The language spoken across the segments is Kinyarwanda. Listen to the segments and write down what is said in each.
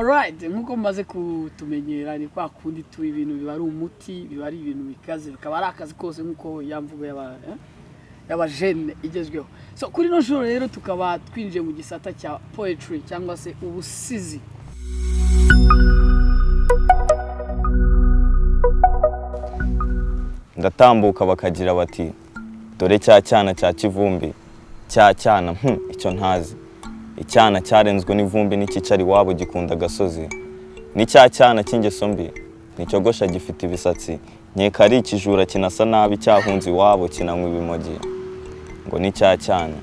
Alright, nkuko maze kutumenyera ni kwa kundi tu ibintu biba ari umuti, biba ari ibintu bikaze, bikaba ari akazi kose nkuko yamvuga yaba jeune igezweho. So kuri no shuro rero tukaba twinjiye mu gisata cya poetry cyangwa se ubusizi. Ndatambuka bakagira bati dore cya cyana cya Kivumbi, cya cyana icyo ntazi. Icyana cyarenzwe n'ivumbi n'ikicari wabo gikunda gasozi. Ni cya cyana cy'ingeso mbi, nicyogosha gifite ibisatsi, nkeka ari ikijura kinasa nabi cyahunze iwabo kinanywa ibimogi. Ngo ni cya cyana.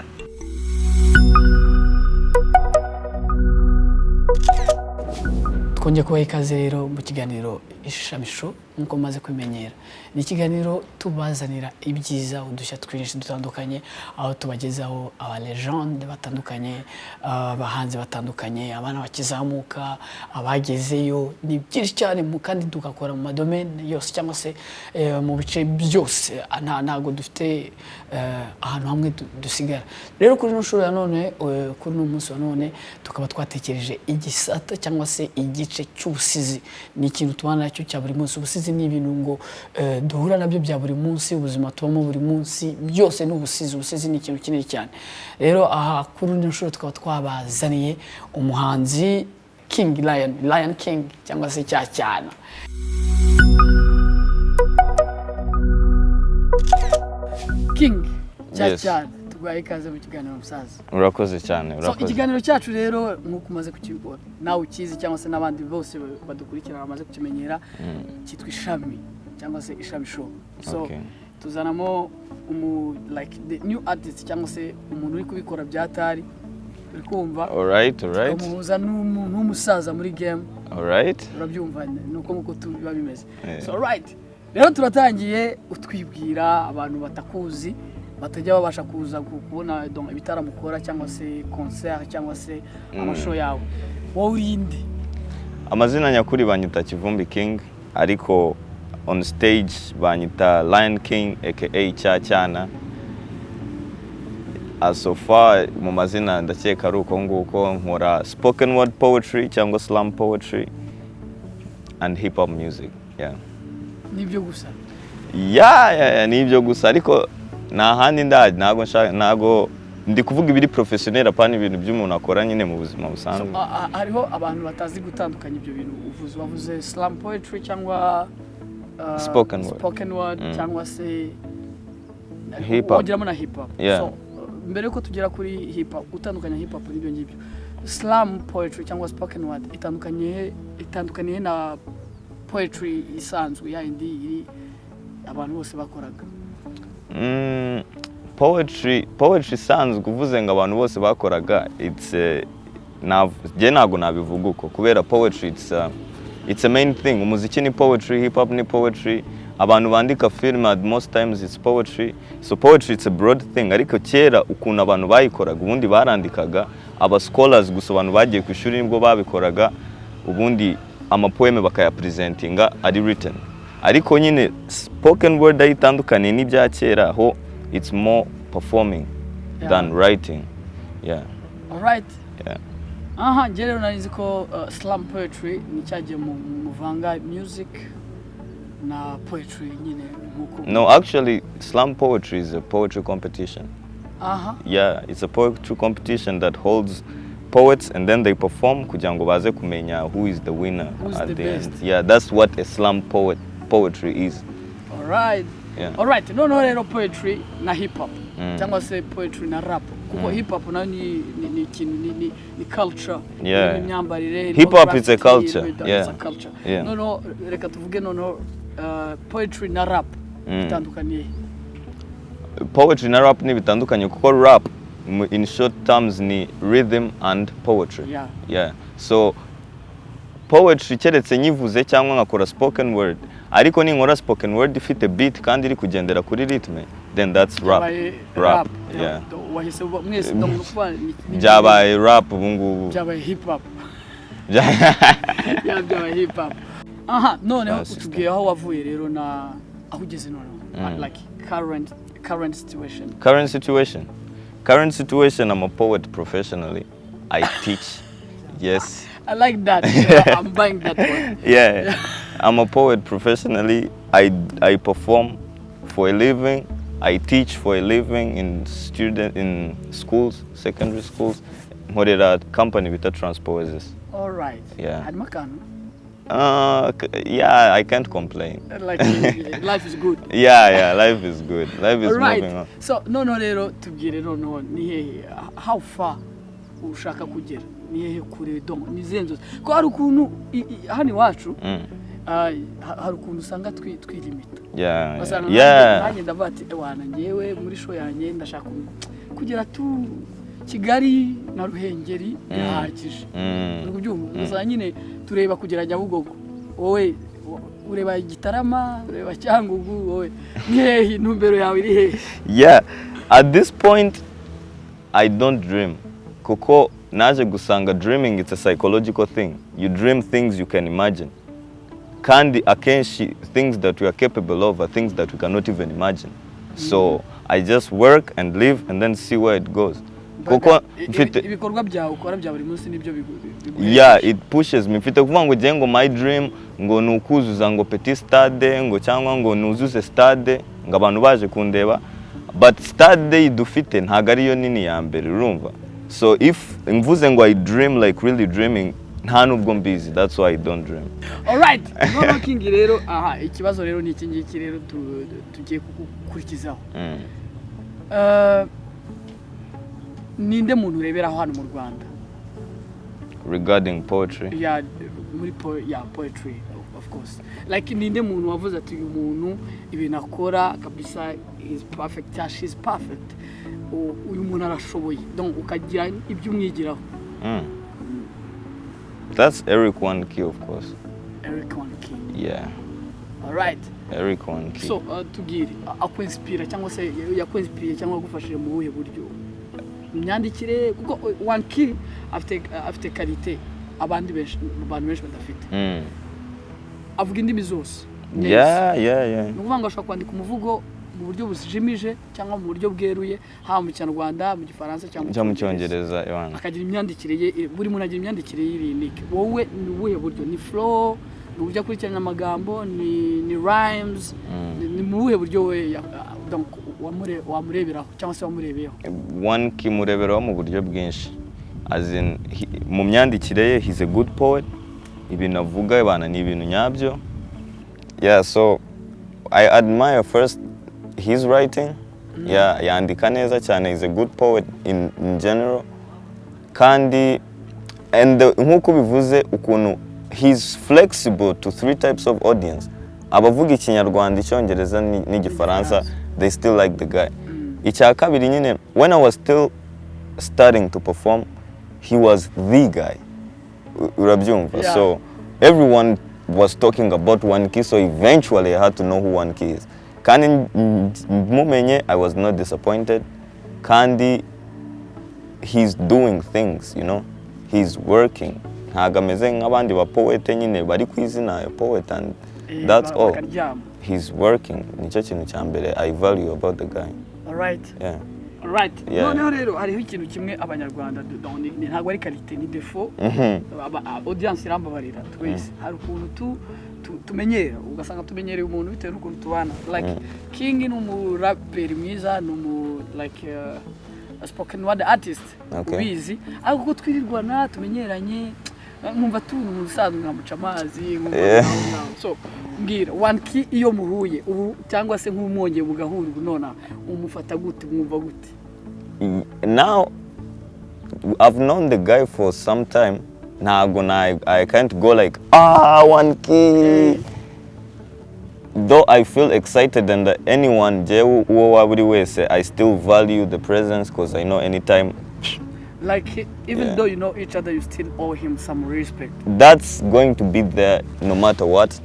Twongeye kubaha ikaze rero mu kiganiro Ishami show nkuko maze kwimenyera. Ni ikiganiro tubazanira ibyiza udushya twinshi dutandukanye, aho tubagezaho aba legende batandukanye, abahanzi batandukanye, abana bakizamuka, abagezeyo, ni byinshi cyane kandi dukakora mu madomene yose cyangwa se mu bice byose, ntago dufite ahantu hamwe dusigara. Rero kuri no shuro none, kuri no munsi wa none tukaba twatekereje igisata cyangwa se igice cy'ubusizi. Ni ikintu tubana cyo cya buri munsi. Ubusizi ni ibintu ngo duhura nabyo bya buri munsi, ubuzima tubamo buri munsi, byose ni ubusizi. Ubusizi ni ikintu kinini cyane. Rero aha kuri no shuro tukaba twabazaniye umuhanzi King Lion King cyangwa se cya cyana. King cya cyana tugwaye ikaze mu kiganiro musaza. Urakoze cyane, urakoze. So ikiganiro cyacu rero nkuko umaze kukibona, nawe ukizi cyangwa se nabandi bose badukurikira bamaze kukimenyera, cyitwa Ishami cyangwa se Ishami show. So tuzanamo like the new artist cyangwa se umuntu uri kubikora byatari uri kumva. Alright. Umuza n'umusaza muri game. Alright. Urabyumva nuko nkuko tuba bimeze. So alright. Rero turatangiye utwibwira abantu batakuzi, batajya babasha kuza kubona ibitaramo ukora cyangwa se concert cyangwa se amashow yawe. Wowe urinde? Amazina nyakuri banyita Kivumbi King, ariko on stage banyita Lion King aka cya cyana. So far mu mazina ndakeka ari uko nguko, nkora spoken word poetry cyangwa slam poetry and hip hop music. Nibyo gusa? Nibyo gusa, ariko nta handi ntago ndi kuvuga ibiri professionnel apana ibintu by'umuntu akora nyine mu buzima busanzwe. Hariho abantu batazi gutandukanya ibyo bintu wavuze slam poetry cyangwa spoken word cyangwa se hip hop. Wongera na hip hop. So mbere yuko tugera kuri hip hop, utandukanya hip hop n'ibyo ngibyo, slam poetry cyangwa spoken word itandukanye na poetry isanzwe yindi iri abantu bose bakoraga? Poetry isanzwe uvuze ngo abantu bose bakoraga, ntago nabivuga uko, kubera poetry it's a main thing. Umuziki ni poetry, hip hop ni poetry, abantu bandika film at most times it's poetry. So poetry it's a broad thing, ariko kera ukuntu abantu bayikoraga ubundi barandikaga, aba scholars gusa abantu bagiye ku ishuri nibwo babikoraga, ubundi amapoeme bakayapresentinga ari written. Ariko nyine spoken word ayitandukanye n'ibya kera, aho it's more performing than writing. Alright. Nje rero narizi ko slam poetry ni cyagiye mu muvanga music na poetry nyine nkuko. No, actually slam poetry is a poetry competition. It's a poetry competition that holds poets and then they perform kugira ngo baze kumenya who is the winner at the end. That's what a slam poetry is. Alright. No rero poetry na hip hop cyangwa se poetry na rap, kuko hip hop nayo ni culture, ni myambarire. Hip hop is a culture. It's a culture. No reka tuvuge poetry na rap bitandukanye. Poetry na rap ni bitandukanye kuko rap in short terms ni rhythm and poetry. So poetry keretse nyivuze cyangwa ngakora spoken word, ariko ni nkora spoken word ifite beat kandi iri kugendera kuri rhythm, then that's rap. Wahise mwese ndumva byabaye rap ubungubu, byabaye hip hop. Byabaye hip hop. None utubwiye aho wavuye rero na aho ugeze none, like current situation. I'm a poet professionally. I teach. Yes. I like that. I'm buying that one. Yeah, I'm a poet professionally. I perform for a living. I teach for a living in schools, secondary schools. Nkorera company bita Transpoesis. All right. Yeah. Had makano. Yeah, I can't complain. Like life is good. Yeah, life is good. Life is All right. moving on. So no rero tubwire no ni hehe how far ushaka kugera ni hehe kure donc ni zenzo ko hari ukuntu hano iwacu hari ukuntu usanga twilimita. Yeah. Nanjye ndavuga ati wana ngewe muri show yanjye ndashaka kugera tu Kigali na Ruhengeri bihagije. Ubyumva gusa nyine tureba kugera Nyabugogo. Wowe ureba Gitarama, ureba Cyangugu, wowe nihehe ntumbero yawe iri hehe? Yeah, at this point I don't dream. Kuko naje gusanga dreaming it's a psychological thing. You dream things you can imagine. Kandi akenshi things that we are capable of are things that we cannot even imagine. So I just work and live and then see where it goes. Kuko ibikorwa byawe ukora bya buri munsi nibyo yeah, it pushes me. Mfite kuvuga ngo ngiye ngo my dream ngo nukuzuza ngo petit stade ngo cyangwa ngo nuzuze stade ngo abantu baje kundeba, but stade idufite ntago ari yo nini ya mbere urumva. So if mvuze ngo I dream like really dreaming nta nubwo mbizi, that's why I don't dream. All right. No king rero ikibazo rero ni iki ngiki rero tugiye kukurikizaho. Ninde muntu ureberaho hano mu Rwanda regarding poetry? Yeah, muri poetry of course. Like ninde muntu wavuze ati uyu muntu ibintu akora kabisa is perfect, she's perfect. Uyu muntu arashoboye. Donc ukagira ibyo umwigiraho. That's Eric One Key, of course. Eric One Key. Yeah. All right. Eric One Key. So tugire akwenspira cyangwa se yakwenspira cyangwa gufashije mu buhe buryo? Myandikire kuko One Key afite qualité abandi benshi abantu benshi badafite. Avuga indimi zose. Yeah. Nukuvuga ngo ashaka kwandika umuvugo mu buryo bujimije cyangwa mu buryo bweruye ha mu Kinyarwanda, mu Gifaransa cyangwa mu Cyongereza Yohana. Akagira imyandikire ye, buri muntu agira imyandikire y'ibinike. Wowe ni ubuhe buryo? Ni flow, ni uburyo akurikirana amagambo, ni rhymes, ni mu buhe buryo we donc wamureberaho cyangwa se wamurebeyeho? One Key mureberaho mu buryo bwinshi. As in mu myandikire ye he's a good poet. Ibintu avuga ibana ni ibintu nyabyo. Yeah, so I admire first his writing. Yeah, yandika neza cyane. He's a good poet in general. Kandi nkuko bivuze ukuntu he's flexible to 3 types of audience. Abavuga Ikinyarwanda, Icyongereza n'Igifaransa, they still like the guy. Icya kabiri nyine, when I was still starting to perform, he was the guy. Urabyumva. Yeah. So everyone was talking about One Key, so eventually I had to know who One Key is. Kandi mumenye, I was not disappointed. Kandi he's doing things, you know. He's working. Ntago ameze nk'abandi ba poet nyine bari ku izina ya poet and that's all. He's working. Nicyo kintu cya mbere I value about the guy. All right. Yeah. All right. No rero hariho ikintu kimwe abanyarwanda ntago ari qualité ni défaut. Audience irambabarira twese. Hari ukuntu tumenyera ugasanga tumenyereye umuntu bitewe n'ukuntu tubana. Like King ni umuraperi mwiza, ni like a spoken word artist. Ubizi ariko ko twirirwana tumenyeranye nkumva umuntu usanzwe nkamuca amazi so mbwira One Key iyo muhuye ubu cyangwa se nk'umwongeye mugahura nona umufata gute mwumva gute? Now I've known the guy for some time. I can't go like One Key. Though I feel excited and anyone I still value the presence because I know anytime. Like even though you know each other, you still owe him some respect. That's going to be there no matter what.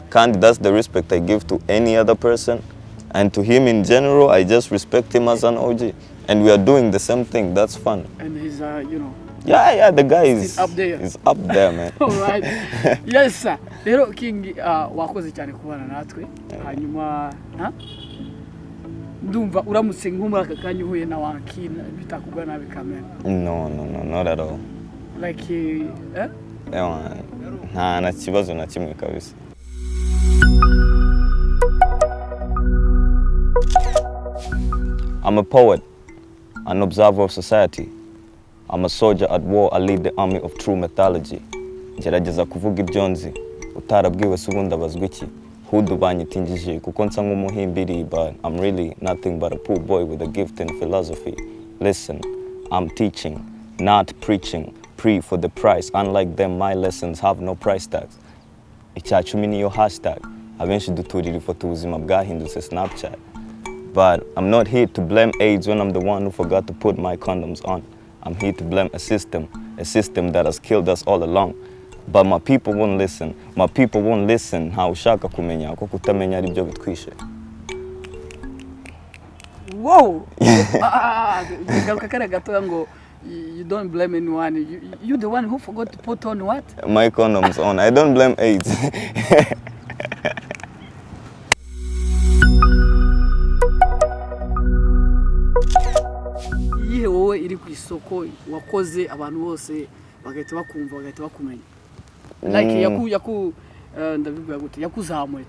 That's the respect I give to any other person, and to him in general, I just respect him as an OG. And we are doing the same thing. That's fun. And he's Yeah, the guy is up there. He's up there, man. All right. Yes, sir. Rero King wakoze cyane kubana natwe. Hanyuma ndumva uramutse nk'umura akakanya uhuye na One Key bitakugwa nabi kamera. No, not at all. Like nta kibazo na kimwe kabisa. I'm a poet, an observer of society. I'm a soldier at war, I lead the army of true mythology. Gerageza kuvuga ibyonzi, utarabwiwe se ubundi abazwa iki? Hudu banyitingije kuko nsa nk'umuhimbiri, but I'm really nothing but a poor boy with a gift in philosophy. Listen, I'm teaching, not preaching. Pre for the price. Unlike them, my lessons have no price tags. Icyacumi niyo hashtag. Abenshi duturira ifoto ubuzima bwahindutse Snapchat. But I'm not here to blame AIDS when I'm the one who forgot to put my condoms on. I'm here to blame a system that has killed us all along. But my people won't listen. My people won't listen. How ushaka kumenya ko kutamenya ari byo bitwishe. Wow! Garuka kare gato ngo you don't blame anyone. You the one who forgot to put on what? My condoms on. I don't blame AIDS. Iyihe wowe iri ku isoko wakoze abantu bose bagahita bakumva bagahita bakumenya? Like ndabivuga gute yakuzamuye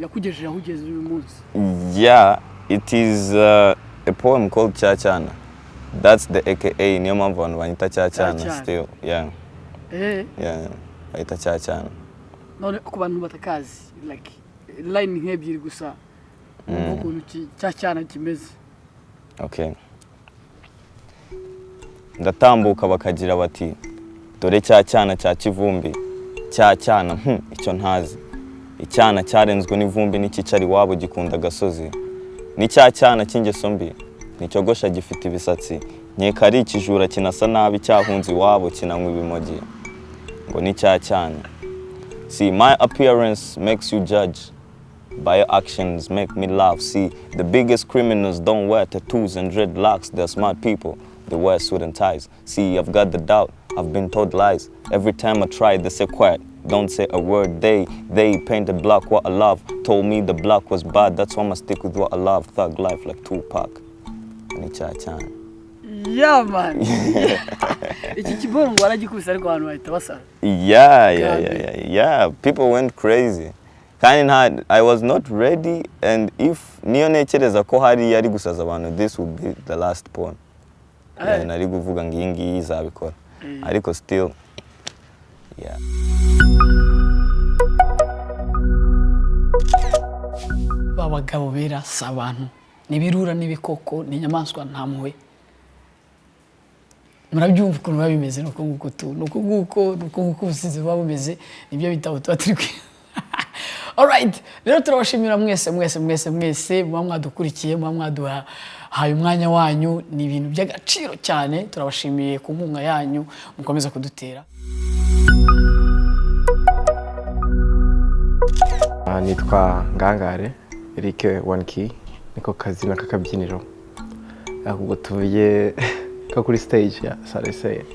yakugejeje aho ugeze uyu munsi? Yeah, it is a poem called Chachana. That's the AKA niyo mpamvu abantu banyita Chachana still. Yeah. Yeah, banyita Chachana. None ku bantu batakazi like line nk'ebyiri gusa ukuntu Chachana kimeze. Okay. Ndatambuka bakagira bati dore Chachana cya Kivumbi. Chachana icyo ntazi. Icyana cyarenzwe n'ivumbi n'ikicari wabo gikunda gasozi. Ni Chachana cy'ingeso mbi. Nicyogosha gifite ibisatsi. Nkeka ari ikijura kinasa nabi cyahunze iwabo kinanywa ibimogi. Ngo ni Chachana. See, my appearance makes you judge. By your actions make me laugh. See, the biggest criminals don't wear tattoos and dreadlocks. They're smart people. They wear suit and ties. See, I've got the doubt. I've been told lies. Every time I try, they say quiet. Don't say a word. They painted black what I love. Told me the black was bad. That's why I stick with what I love. Thug life like Tupac. Ni Chachana. Yeah, man. Iki kibongo waragikubise ariko abantu bahita basara. Yeah. People went crazy. Kandi I was not ready, and if niyo nekereza ko hari yari gusaza abantu, this would be the last poem. Nari kuvuga ngo iyi ngiyi izabikora. Ariko still, yeah. Babagabo berasa abantu nibirura nibikoko ni nyamaswa ntamwe. Murabyumva ukuntu babimeze nuko nguko tu nuko nguko usize babumeze nibyo bitabo tuba turi. Alright, rero turabashimira mwese mwadukurikiye mwaduha haye umwanya wanyu ni ibintu by'agaciro cyane. Turabashimiye ku nkunga yanyu mukomeza kudutera. Nitwa Ngangare Eric One Key niko kazina kakabyiniro. Ahubwo tuvuye ko kuri stage ya Saleseye.